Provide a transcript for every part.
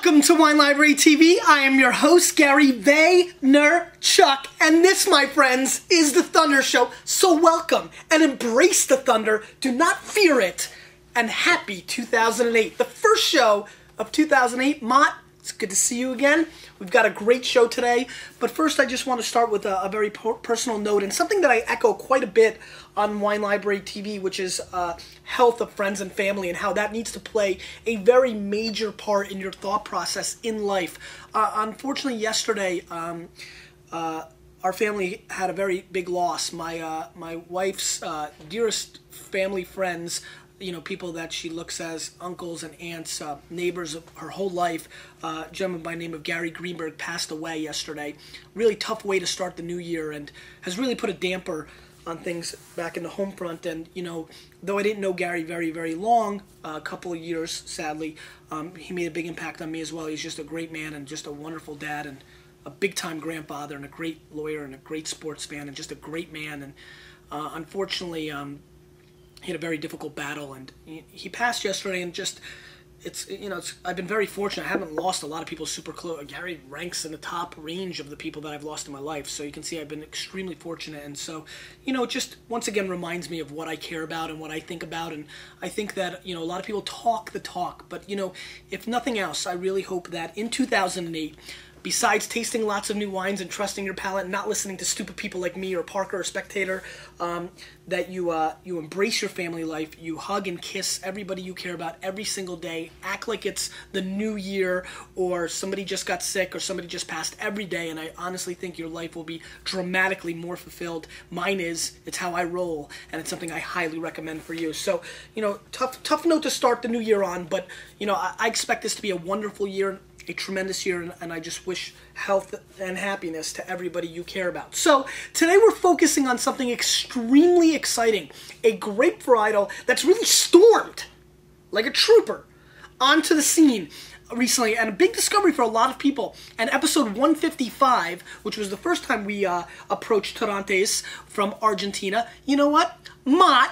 Welcome to Wine Library TV. I am your host, Gary Vaynerchuk, and this, my friends, is the Thunder Show. So welcome and embrace the thunder. Do not fear it. And happy 2008, the first show of 2008. Mott, it's good to see you again. We've got a great show today, but first I just want to start with a very personal note and something that I echo quite a bit on Wine Library TV, which is health of friends and family and how that needs to play a very major part in your thought process in life. Unfortunately, yesterday, our family had a very big loss. My wife's dearest family friends, you know, people that she looks as uncles and aunts, neighbors of her whole life, a gentleman by the name of Gary Greenberg passed away yesterday. Really tough way to start the new year and has really put a damper on things back in the home front. And, you know, though I didn't know Gary very, very long, a couple of years, sadly, he made a big impact on me as well. He's just a great man and just a wonderful dad and a big-time grandfather and a great lawyer and a great sportsman and just a great man. And unfortunately, he had a very difficult battle, and he passed yesterday. And just, I've been very fortunate. I haven't lost a lot of people super close. Gary ranks in the top range of the people that I've lost in my life, so you can see I've been extremely fortunate. And so, you know, it just once again reminds me of what I care about and what I think about. And I think that, you know, a lot of people talk the talk, but, you know, if nothing else, I really hope that in 2008, besides tasting lots of new wines and trusting your palate and not listening to stupid people like me or Parker or Spectator, that you embrace your family life, you hug and kiss everybody you care about every single day, act like it's the new year or somebody just got sick or somebody just passed every day, and I honestly think your life will be dramatically more fulfilled. Mine is. It's how I roll, and it's something I highly recommend for you. So, you know, tough note to start the new year on, but, you know, I expect this to be a wonderful year, a tremendous year, and I just wish health and happiness to everybody you care about. So today we're focusing on something extremely exciting, a grape varietal that's really stormed like a trooper onto the scene recently, and a big discovery for a lot of people. And episode 155, which was the first time we approached Torrontés from Argentina, you know what? Mott,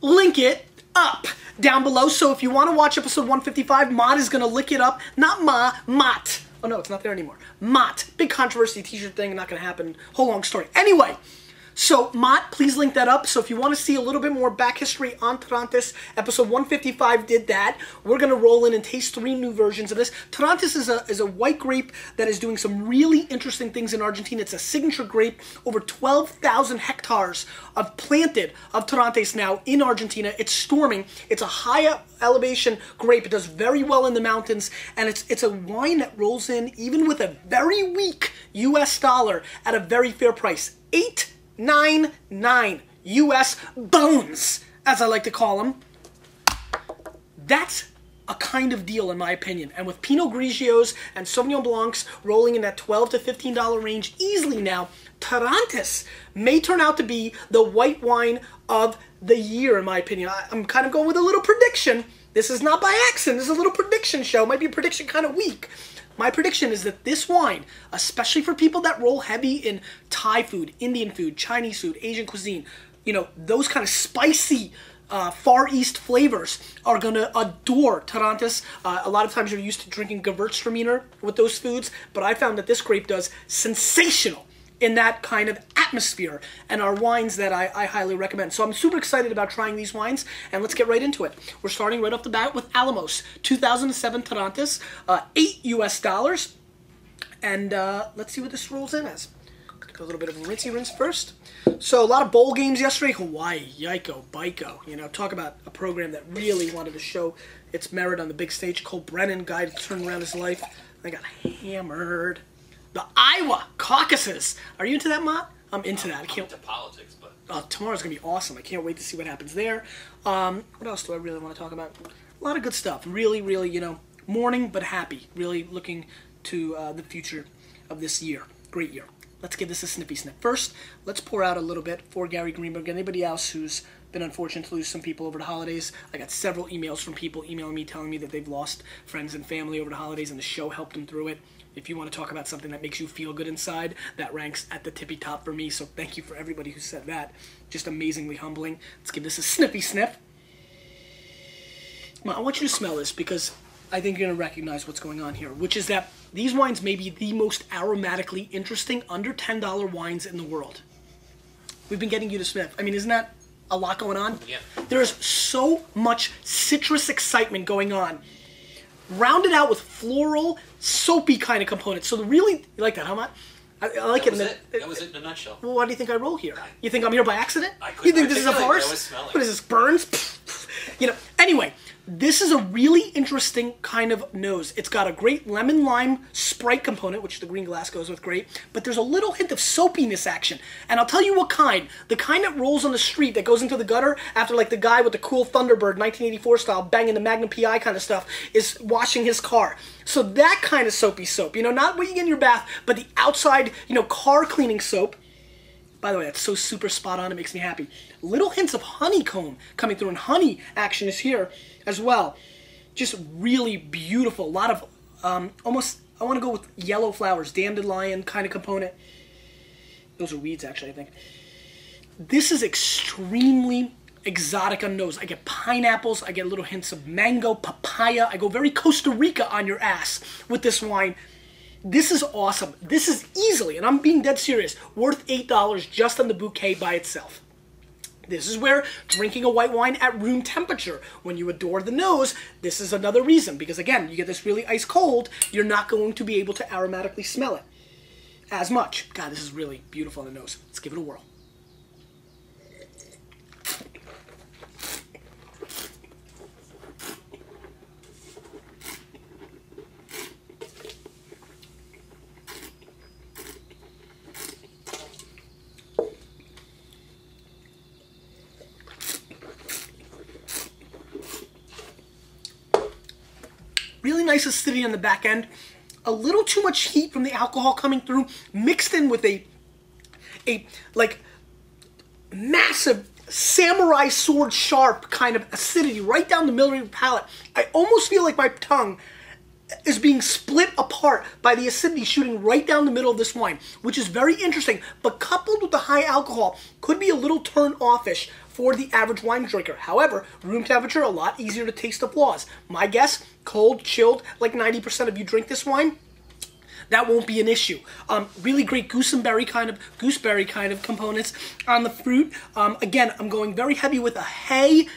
link it up down below. So if you want to watch episode 155, Mott is going to lick it up. Not Mott. Oh no, it's not there anymore. Mott. Big controversy t-shirt thing, not going to happen. Whole long story. Anyway, so Mott, please link that up. So if you want to see a little bit more back history on Torrontés, episode 155 did that. We're going to roll in and taste 3 new versions of this. Torrontés is a white grape that is doing some really interesting things in Argentina. It's a signature grape. Over 12,000 hectares of planted of Torrontés now in Argentina. It's storming. It's a high elevation grape. It does very well in the mountains, and it's a wine that rolls in even with a very weak US dollar at a very fair price. $8.99 US bones, as I like to call them. That's a kind of deal, in my opinion. And with Pinot Grigios and Sauvignon Blancs rolling in that $12 to $15 range easily now, Torrontés may turn out to be the white wine of the year, in my opinion. I'm kind of going with a little prediction. This is not by accident. This is a little prediction show. Might be a prediction kind of weak. My prediction is that this wine, especially for people that roll heavy in Thai food, Indian food, Chinese food, Asian cuisine, you know, those kind of spicy Far East flavors are going to adore Torrontés. A lot of times you're used to drinking Gewürztraminer with those foods, but I found that this grape does sensational in that kind of atmosphere, and are wines that I highly recommend. So I'm super excited about trying these wines, and let's get right into it. We're starting right off the bat with Alamos, 2007 Torrontés, $8 US, and let's see what this rolls in as. A little bit of a rinsey rinse first. So a lot of bowl games yesterday. Hawaii, Yiko, Baiko. You know, talk about a program that really wanted to show its merit on the big stage. Cole Brennan, guy to turn around his life. I got hammered. The Iowa caucuses. Are you into that, Mott? I'm into that. I can't. I'm into politics, but tomorrow's gonna be awesome. I can't wait to see what happens there. What else do I really want to talk about? A lot of good stuff. Really, really, you know, mourning but happy. Really looking to the future of this year. Great year. Let's give this a snippy sniff. First, let's pour out a little bit for Gary Greenberg. Anybody else who's been unfortunate to lose some people over the holidays. I got several emails from people emailing me telling me that they've lost friends and family over the holidays, and the show helped them through it. If you want to talk about something that makes you feel good inside, that ranks at the tippy top for me. So thank you for everybody who said that. Just amazingly humbling. Let's give this a snippy sniff. I want you to smell this because I think you're going to recognize what's going on here, which is that these wines may be the most aromatically interesting under $10 wines in the world. We've been getting you to Smith. I mean, isn't that a lot going on? Yeah. There's so much citrus excitement going on. Rounded out with floral, soapy kind of components. So really, you like that, huh, Matt? I like that it. That was it in a nutshell. Well, why do you think I roll here? You think I'm here by accident? I You think this is a farce? I was smelling. What is this, Burns? You know, anyway, this is a really interesting kind of nose. It's got a great lemon lime Sprite component, which the green glass goes with great, but there's a little hint of soapiness action. And I'll tell you what kind. The kind that rolls on the street, that goes into the gutter after like the guy with the cool Thunderbird 1984 style banging the Magnum PI kind of stuff is washing his car. So that kind of soapy soap, you know, not what you get in your bath, but the outside, you know, car cleaning soap. By the way, that's so super spot on, it makes me happy. Little hints of honeycomb coming through, and honey action is here as well. Just really beautiful. A lot of almost, I want to go with yellow flowers, dandelion kind of component. Those are weeds, actually, I think. This is extremely exotic on nose. I get pineapples, I get little hints of mango, papaya. I go very Costa Rica on your ass with this wine. This is awesome. This is easily, and I'm being dead serious, worth $8 just on the bouquet by itself. This is where drinking a white wine at room temperature, when you adore the nose, this is another reason. Because again, you get this really ice cold, you're not going to be able to aromatically smell it as much. God, this is really beautiful on the nose. Let's give it a whirl. Really nice acidity on the back end. A little too much heat from the alcohol coming through, mixed in with a like massive samurai sword sharp kind of acidity right down the middle of your palate. I almost feel like my tongue is being split apart by the acidity shooting right down the middle of this wine, which is very interesting, but coupled with the high alcohol, could be a little turn-offish for the average wine drinker. However, room temperature, a lot easier to taste the flaws. My guess, cold, chilled, like 90% of you drink this wine, that won't be an issue. Really great gooseberry kind of components on the fruit. Again, I'm going very heavy with a hay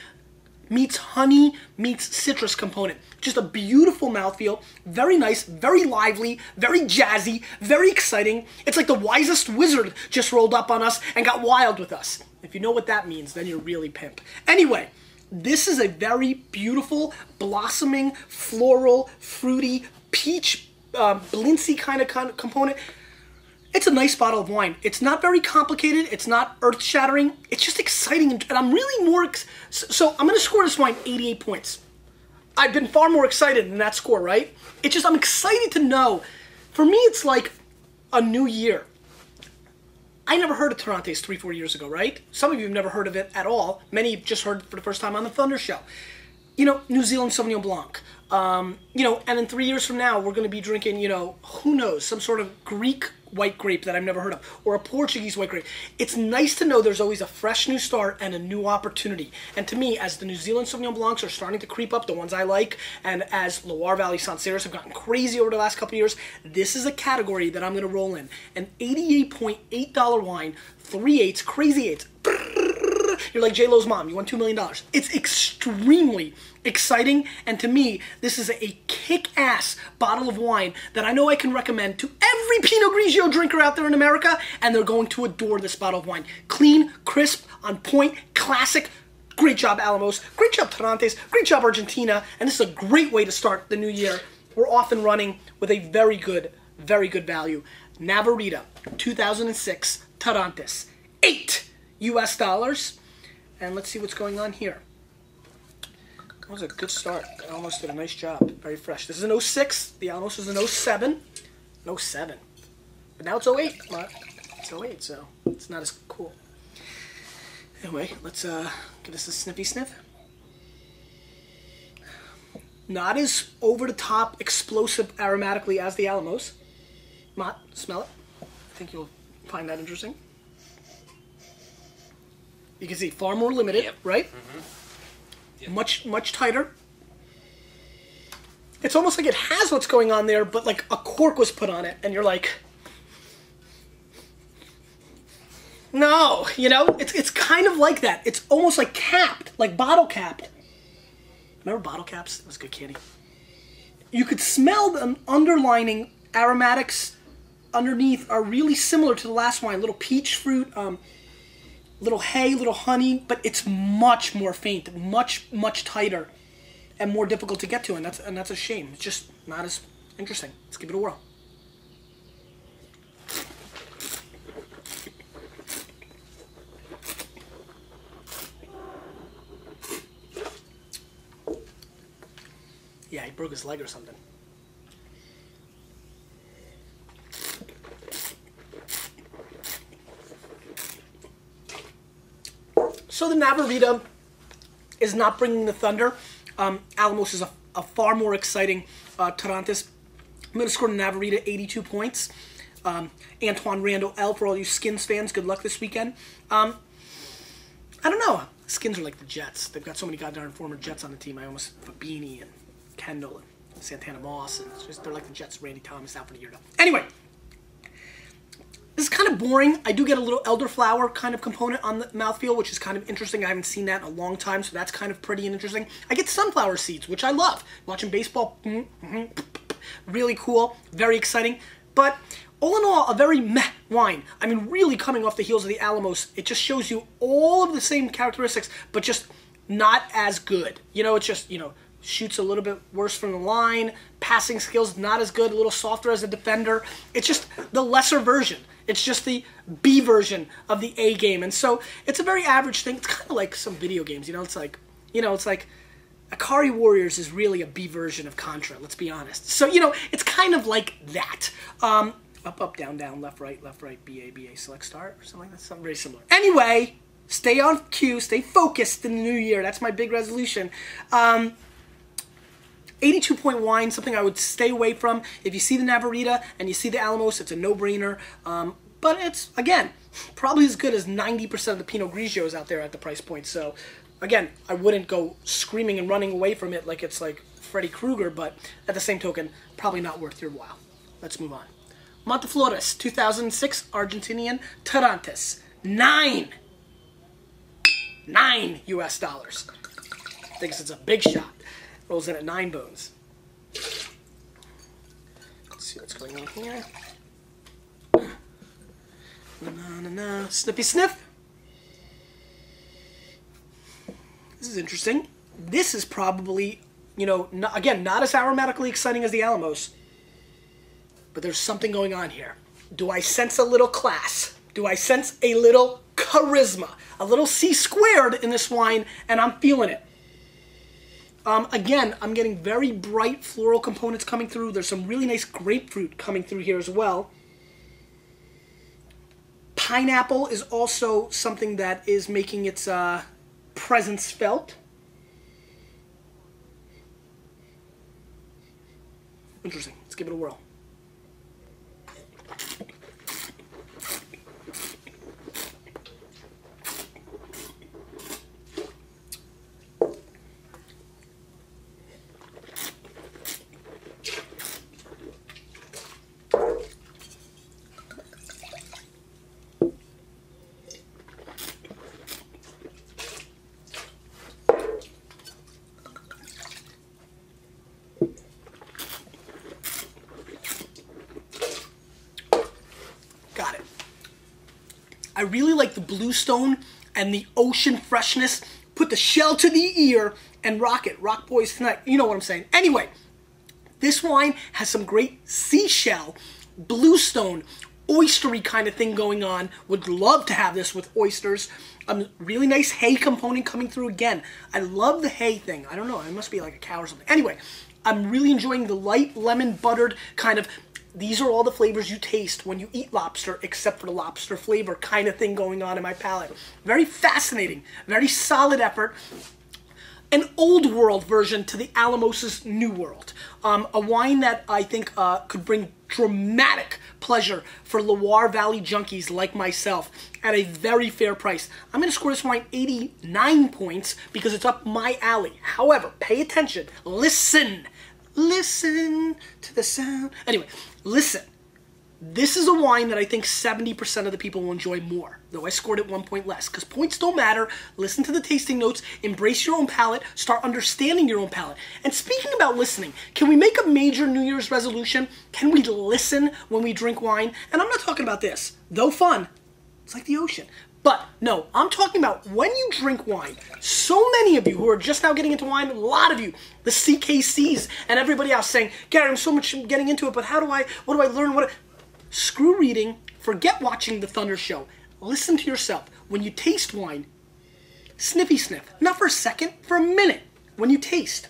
meets honey meets citrus component. Just a beautiful mouthfeel, very nice, very lively, very jazzy, very exciting. It's like the wisest wizard just rolled up on us and got wild with us. If you know what that means, then you're really pimp. Anyway, this is a very beautiful, blossoming, floral, fruity, peach, blincy kind of component. It's a nice bottle of wine. It's not very complicated. It's not earth-shattering. It's just exciting, and I'm really more... So I'm going to score this wine 88 points. I've been far more excited than that score, right? It's just, I'm excited to know. For me, it's like a new year. I never heard of Torrontes 3-4 years ago, right? Some of you have never heard of it at all. Many have just heard it for the first time on the Thunder Show. You know, New Zealand Sauvignon Blanc. You know, and in 3 years from now, we're going to be drinking, you know, who knows, some sort of Greek white grape that I've never heard of, or a Portuguese white grape. It's nice to know there's always a fresh new start and a new opportunity. And to me, as the New Zealand Sauvignon Blancs are starting to creep up, the ones I like, and as Loire Valley Sancerres have gotten crazy over the last couple of years, this is a category that I'm going to roll in. An $88.8 wine, 3/8, crazy eights. You're like J-Lo's mom, you won $2 million. It's extremely exciting, and to me, this is a kick-ass bottle of wine that I know I can recommend to every Pinot Grigio drinker out there in America, and they're going to adore this bottle of wine. Clean, crisp, on point, classic. Great job, Alamos. Great job, Torrontes. Great job, Argentina. And this is a great way to start the new year. We're off and running with a very good value. Navarrea, 2006, Torrontes. $8 US. And let's see what's going on here. That was a good start. I almost did a nice job. Very fresh. This is an 06. The Alamos is an 07. An 07. But now it's 08. It's 08, so it's not as cool. Anyway, let's give this a sniffy sniff. Not as over-the-top, explosive aromatically as the Alamos. Mott, smell it. I think you'll find that interesting. You can see far more limited, yep. Right? Mm-hmm. Yep. Much tighter. it's almost like it has what's going on there, but like a cork was put on it, and you're like, no, you know, it's kind of like that. It's almost like capped, like bottle capped. Remember bottle caps? That was good candy. You could smell the underlining aromatics underneath are really similar to the last wine. Little peach fruit, little hay, little honey, but it's much more faint, much tighter, and more difficult to get to, and that's a shame. It's just not as interesting. Let's give it a whirl. Yeah, he broke his leg or something. So the Navarrea is not bringing the thunder. Alamos is a far more exciting Torrontés. I'm going to score the Navarrea 82 points. Antoine Randall L for all you Skins fans. Good luck this weekend. I don't know. Skins are like the Jets. They've got so many goddamn former Jets on the team. I almost have Fabini and Kendall and Santana Moss, and it's just, they're like the Jets. Randy Thomas out for the year now. Anyway, this is kind of boring. I do get a little elderflower kind of component on the mouthfeel, which is kind of interesting. I haven't seen that in a long time, so that's kind of pretty and interesting. I get sunflower seeds, which I love. Watching baseball, really cool, very exciting. But all in all, a very meh wine. I mean, really coming off the heels of the Alamos, it just shows you all of the same characteristics, but just not as good. You know, it's just, you know, shoots a little bit worse from the line, passing skills not as good, a little softer as a defender. It's just the lesser version. It's just the B version of the A game. And so it's a very average thing. It's kind of like some video games, you know, it's like Akari Warriors is really a B version of Contra, let's be honest. So, you know, it's kind of like that. Up, up, down, down, left, right, BA, BA, select, start, or something like that. Something very similar. Anyway, stay on cue, stay focused in the new year. That's my big resolution. 82 point wine, something I would stay away from. If you see the Navarrea and you see the Alamos, it's a no-brainer. But it's, again, probably as good as 90% of the Pinot Grigios out there at the price point. So, again, I wouldn't go screaming and running away from it like it's like Freddy Krueger, but at the same token, probably not worth your while. Let's move on. Flores, 2006 Argentinian Torrontés. $9 US dollars. Thinks it's a big shot. Rolls in at 9 bones. Let's see what's going on here. Snippy sniff. This is interesting. This is probably, you know, again, not as aromatically exciting as the Alamos, but there's something going on here. Do I sense a little class? Do I sense a little charisma? A little C squared in this wine, and I'm feeling it. Again, I'm getting very bright floral components coming through. There's some really nice grapefruit coming through here as well. Pineapple is also something that is making its presence felt. Interesting. Let's give it a whirl. Got it. I really like the bluestone and the ocean freshness. Put the shell to the ear and rock it. Rock boys tonight. You know what I'm saying. Anyway, this wine has some great seashell, bluestone, oystery kind of thing going on. Would love to have this with oysters. Really nice hay component coming through again. I love the hay thing. I don't know. It must be like a cow or something. Anyway, I'm really enjoying the light lemon buttered kind of, these are all the flavors you taste when you eat lobster, except for the lobster flavor kind of thing going on in my palate. Very fascinating, very solid effort. An old world version to the Alamos's new world. A wine that I think could bring dramatic pleasure for Loire Valley junkies like myself at a very fair price. I'm going to score this wine 89 points because it's up my alley. However, pay attention, listen. Listen to the sound. Anyway, listen. This is a wine that I think 70% of the people will enjoy more, though I scored it 1 point less, because points don't matter. Listen to the tasting notes, embrace your own palate, start understanding your own palate. And speaking about listening, can we make a major New Year's resolution? Can we listen when we drink wine? And I'm not talking about this, though fun, it's like the ocean. But no, I'm talking about when you drink wine. So many of you who are just now getting into wine, a lot of you, the CKCs and everybody else saying, Gary, I'm so much getting into it, but what do I learn? Screw reading, forget watching the Thunder Show. Listen to yourself. When you taste wine, sniffy sniff. Not for a second, for a minute. When you taste.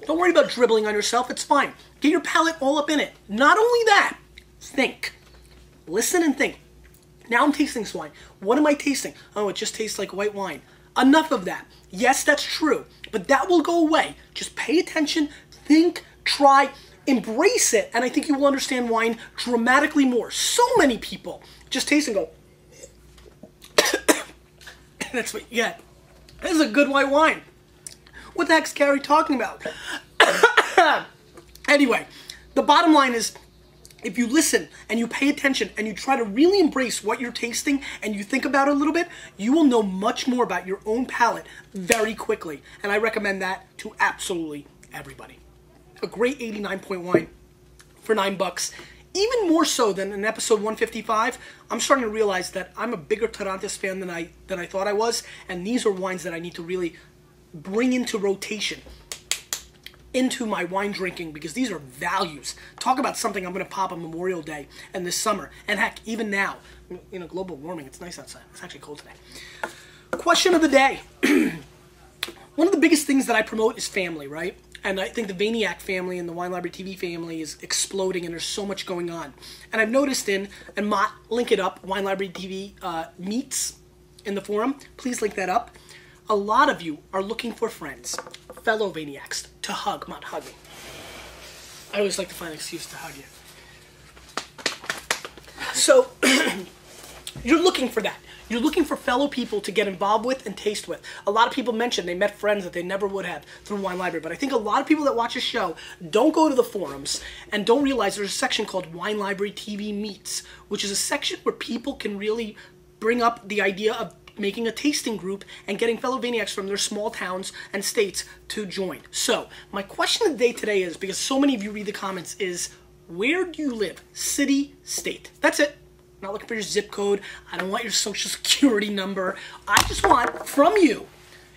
Don't worry about dribbling on yourself, it's fine. Get your palate all up in it. Not only that, think. Listen and think. Now I'm tasting this wine. What am I tasting? Oh, it just tastes like white wine. Enough of that. Yes, that's true, but that will go away. Just pay attention, think, try, embrace it, and I think you will understand wine dramatically more. So many people just taste and go, that's what you get. This is a good white wine. What the heck's Gary talking about? Anyway, the bottom line is, if you listen and you pay attention and you try to really embrace what you're tasting and you think about it a little bit, you will know much more about your own palate very quickly. And I recommend that to absolutely everybody. A great 89-point wine for $9. Even more so than in episode 155, I'm starting to realize that I'm a bigger Torrontes fan than I thought I was. And these are wines that I need to really bring into rotation into my wine drinking, because these are values. Talk about something I'm going to pop on Memorial Day and this summer. And heck, even now, global warming, it's nice outside. It's actually cold today. Question of the day. One of the biggest things that I promote is family, right? And I think the Vaniac family and the Wine Library TV family is exploding, and there's so much going on. And I've noticed and Mott, link it up, Wine Library TV meets in the forum. Please link that up. A lot of you are looking for friends, fellow Vaniacs, to hug, not hug me. I always like to find an excuse to hug you. So, you're looking for that. You're looking for fellow people to get involved with and taste with. A lot of people mentioned they met friends that they never would have through Wine Library, but I think a lot of people that watch this show don't go to the forums and don't realize there's a section called Wine Library TV Meets, which is a section where people can really bring up the idea of making a tasting group and getting fellow Vaniacs from their small towns and states to join. So, my question of the day today is, because so many of you read the comments, is where do you live? City, state. That's it. I'm not looking for your zip code. I don't want your social security number. I just want from you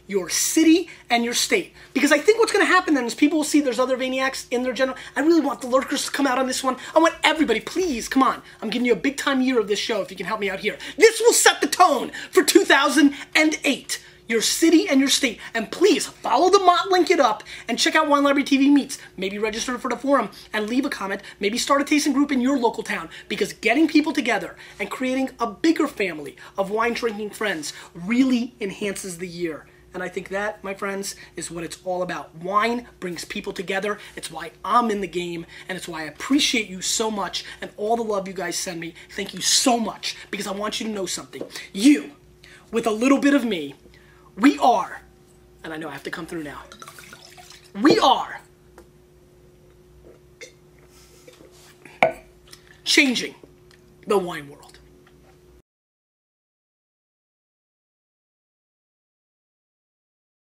your city and your state. Because I think what's going to happen then is people will see there's other Vaniacs in their general. I really want the lurkers to come out on this one. I want everybody, please, come on. I'm giving you a big time year of this show if you can help me out here. This will set the tone for 2008. Your city and your state. And please, follow the Mott, link it up, and check out Wine Library TV Meets. Maybe register for the forum and leave a comment. Maybe start a tasting group in your local town. Because getting people together and creating a bigger family of wine drinking friends really enhances the year. And I think that, my friends, is what it's all about. Wine brings people together. It's why I'm in the game, and it's why I appreciate you so much and all the love you guys send me. Thank you so much, because I want you to know something. You, with a little bit of me, we are, and I know I have to come through now, we are changing the wine world.